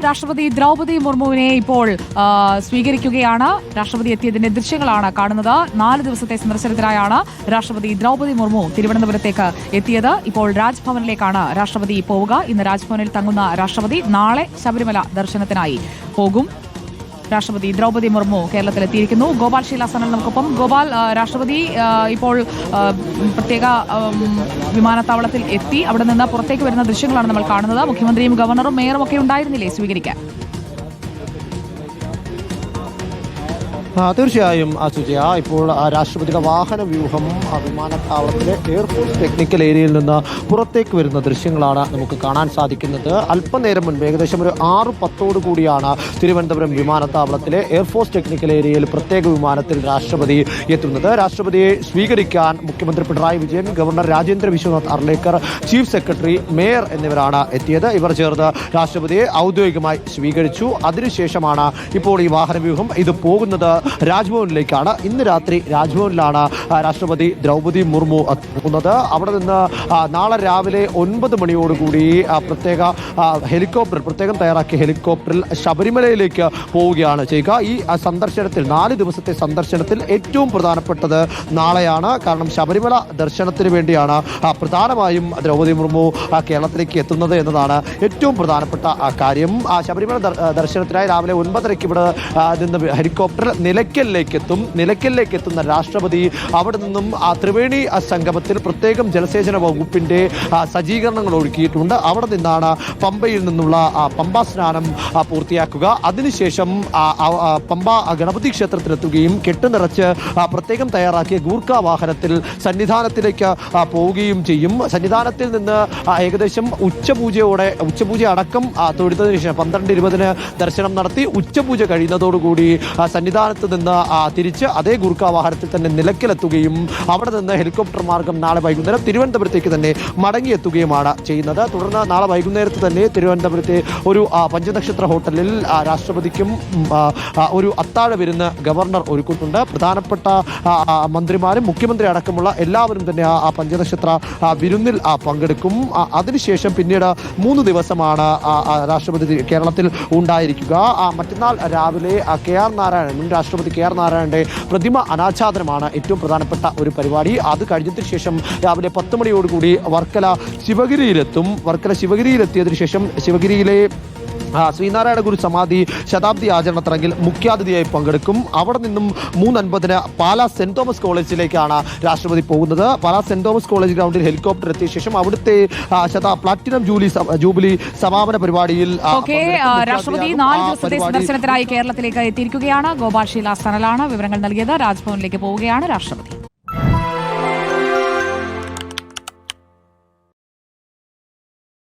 രാഷ്ട്രപതി ദ്രൗപദി മുർമുവിനെ ഇപ്പോൾ സ്വീകരിക്കുകയാണ്. രാഷ്ട്രപതി എത്തിയതിന്റെ ദൃശ്യങ്ങളാണ് കാണുന്നത്. 4 ദിവസത്തെ സന്ദർശനത്തിനായാണ് രാഷ്ട്രപതി ദ്രൗപദി മുർമു തിരുവനന്തപുരത്തേക്ക് എത്തിയത്. ഇപ്പോൾ രാജ്ഭവനിലേക്കാണ് രാഷ്ട്രപതി പോവുക. ഇന്ന് രാജ്ഭവനിൽ തങ്ങുന്ന രാഷ്ട്രപതി നാളെ ശബരിമല ദർശനത്തിനായി പോകും. രാഷ്ട്രപതി ദ്രൗപദി മുർമു കേരളത്തിലെത്തിയിരിക്കുന്നു. ഗോപാൽ ശീലാസനൽ നമുക്കൊപ്പം. ഗോപാൽ, രാഷ്ട്രപതി ഇപ്പോൾ പ്രത്യേക വിമാനത്താവളത്തിൽ എത്തി. അവിടെ നിന്ന് പുറത്തേക്ക് വരുന്ന ദൃശ്യങ്ങളാണ് നമ്മൾ കാണുന്നത്. മുഖ്യമന്ത്രിയും ഗവർണറും മേയറും ഒക്കെ ഉണ്ടായിരുന്നില്ലേ സ്വീകരിക്കാൻ? തീർച്ചയായും സുജയ, ഇപ്പോൾ രാഷ്ട്രപതിയുടെ വാഹന വ്യൂഹം വിമാനത്താവളത്തിലെ എയർഫോഴ്സ് ടെക്നിക്കൽ ഏരിയയിൽ നിന്ന് പുറത്തേക്ക് വരുന്ന ദൃശ്യങ്ങളാണ് നമുക്ക് കാണാൻ സാധിക്കുന്നത്. അല്പനേരം മുൻപ് ഏകദേശം ഒരു 6:10 കൂടിയാണ് തിരുവനന്തപുരം വിമാനത്താവളത്തിലെ എയർഫോഴ്സ് ടെക്നിക്കൽ ഏരിയയിൽ പ്രത്യേക വിമാനത്തിൽ രാഷ്ട്രപതി എത്തുന്നത്. രാഷ്ട്രപതിയെ സ്വീകരിക്കാൻ മുഖ്യമന്ത്രി Pinarayi Vijayan, governor Rajendra Vishwanath Arlekar, chief secretary, mayor എന്നിവരാണ് എത്തിയത്. ഇവർ ചേർന്ന് രാഷ്ട്രപതിയെ ഔദ്യോഗികമായി സ്വീകരിച്ചു. അതിനുശേഷമാണ് ഇപ്പോൾ ഈ വാഹനവ്യൂഹം ഇത് പോകുന്നത് രാജ്ഭവനിലേക്കാണ്. ഇന്ന് രാത്രി രാജ്ഭവനിലാണ് രാഷ്ട്രപതി ദ്രൗപദി മുർമു എത്തുന്നത്. അവിടെ നിന്ന് നാളെ രാവിലെ 9 മണിയോടുകൂടി പ്രത്യേക ഹെലികോപ്റ്റർ, പ്രത്യേകം തയ്യാറാക്കിയ ഹെലികോപ്റ്ററിൽ ശബരിമലയിലേക്ക് പോവുകയാണ് ചെയ്യുക. ഈ സന്ദർശനത്തിൽ 4 ദിവസത്തെ സന്ദർശനത്തിൽ ഏറ്റവും പ്രധാനപ്പെട്ടത് നാളെയാണ്. കാരണം ശബരിമല ദർശനത്തിന് വേണ്ടിയാണ് പ്രധാനമായും ദ്രൗപദി മുർമു കേരളത്തിലേക്ക് എത്തുന്നത് എന്നതാണ് ഏറ്റവും പ്രധാനപ്പെട്ട കാര്യം. ശബരിമല ദർശനത്തിനായി രാവിലെ 9:30 ഇവിടെ നിന്ന് ഹെലികോപ്റ്റർ നിലയ്ക്കലിലേക്ക് എത്തുന്ന രാഷ്ട്രപതി അവിടെ നിന്നും ത്രിവേണി സംഗമത്തിൽ പ്രത്യേകം ജലസേചന വകുപ്പിന്റെ സജ്ജീകരണങ്ങൾ ഒരുക്കിയിട്ടുണ്ട്. അവിടെ നിന്നാണ് പമ്പയിൽ നിന്നുള്ള പമ്പാ സ്നാനം പൂർത്തിയാക്കുക. അതിനുശേഷം പമ്പ ഗണപതി ക്ഷേത്രത്തിലെത്തുകയും കെട്ടുനിറച്ച് പ്രത്യേകം തയ്യാറാക്കിയ ഗൂർഖ വാഹനത്തിൽ സന്നിധാനത്തിലേക്ക് പോവുകയും ചെയ്യും. സന്നിധാനത്തിൽ നിന്ന് ഏകദേശം ഉച്ചപൂജ അടക്കം തൊഴുത്തതിനു ശേഷം 12:20 ദർശനം നടത്തി ഉച്ചപൂജ കഴിയുന്നതോടുകൂടി സന്നിധാനത്ത് നിന്ന് തിരിച്ച് അതേ ഗൂർഖ വാഹനത്തിൽ തന്നെ നിലയ്ക്കലെത്തുകയും അവിടെ നിന്ന് ഹെലികോപ്റ്റർ മാർഗം നാളെ വൈകുന്നേരം തിരുവനന്തപുരത്തേക്ക് തന്നെ മടങ്ങിയെത്തുകയുമാണ് ചെയ്യുന്നത്. തുടർന്ന് നാളെ വൈകുന്നേരത്ത് തന്നെ തിരുവനന്തപുരത്തെ ഒരു പഞ്ചനക്ഷത്ര ഹോട്ടലിൽ രാഷ്ട്രപതിക്കും ഒരു അത്താഴ വിരുന്ന് ഗവർണർ ഒരുക്കുന്നുണ്ട്. പ്രധാനപ്പെട്ട മന്ത്രിമാരും മുഖ്യമന്ത്രി അടക്കമുള്ള എല്ലാവരും തന്നെ ആ പഞ്ചനക്ഷത്ര വിരുന്നിൽ പങ്കെടുക്കും. അതിനുശേഷം പിന്നീട് 3 ദിവസമാണ് രാഷ്ട്രപതി കേരളത്തിൽ ഉണ്ടായിരിക്കുക. മറ്റന്നാൾ രാവിലെ KR നാരായണൻ, മുൻ രാഷ്ട്രപതി KR നാരായണന്റെ പ്രതിമ അനാച്ഛാദനമാണ് ഏറ്റവും പ്രധാനപ്പെട്ട ഒരു പരിപാടി. അത് കഴിഞ്ഞതിന് ശേഷം രാവിലെ 10 മണിയോടുകൂടി വർക്കല ശിവഗിരിയിലെത്തിയതിനു ശേഷം ശിവഗിരിയിലെ ശ്രീനാരായണ ഗുരു സമാധി ശതാബ്ദി ആചരണത്തിനെങ്കിൽ മുഖ്യാതിഥിയായി പങ്കെടുക്കും. അവിടെ നിന്നും 3:50 പാലാ സെന്റ് തോമസ് കോളേജിലേക്കാണ് രാഷ്ട്രപതി പോകുന്നത്. പാലാ സെന്റ് തോമസ് കോളേജ് ഗ്രൗണ്ടിൽ ഹെലികോപ്റ്റർ എത്തിയ ശേഷം അവിടുത്തെ പ്ലാറ്റിനം ജൂബിലി സമാപന പരിപാടിയിൽ രാഷ്ട്രപതി 4 ദിവസത്തെ സന്ദർശനത്തിനായി കേരളത്തിലേക്ക് എത്തിയിരിക്കുകയാണ്. ഗോപാൽ ശീലാസനലാണ് വിവരങ്ങൾ നൽകിയത്. രാജ്ഭവനിലേക്ക് പോവുകയാണ് രാഷ്ട്രപതി.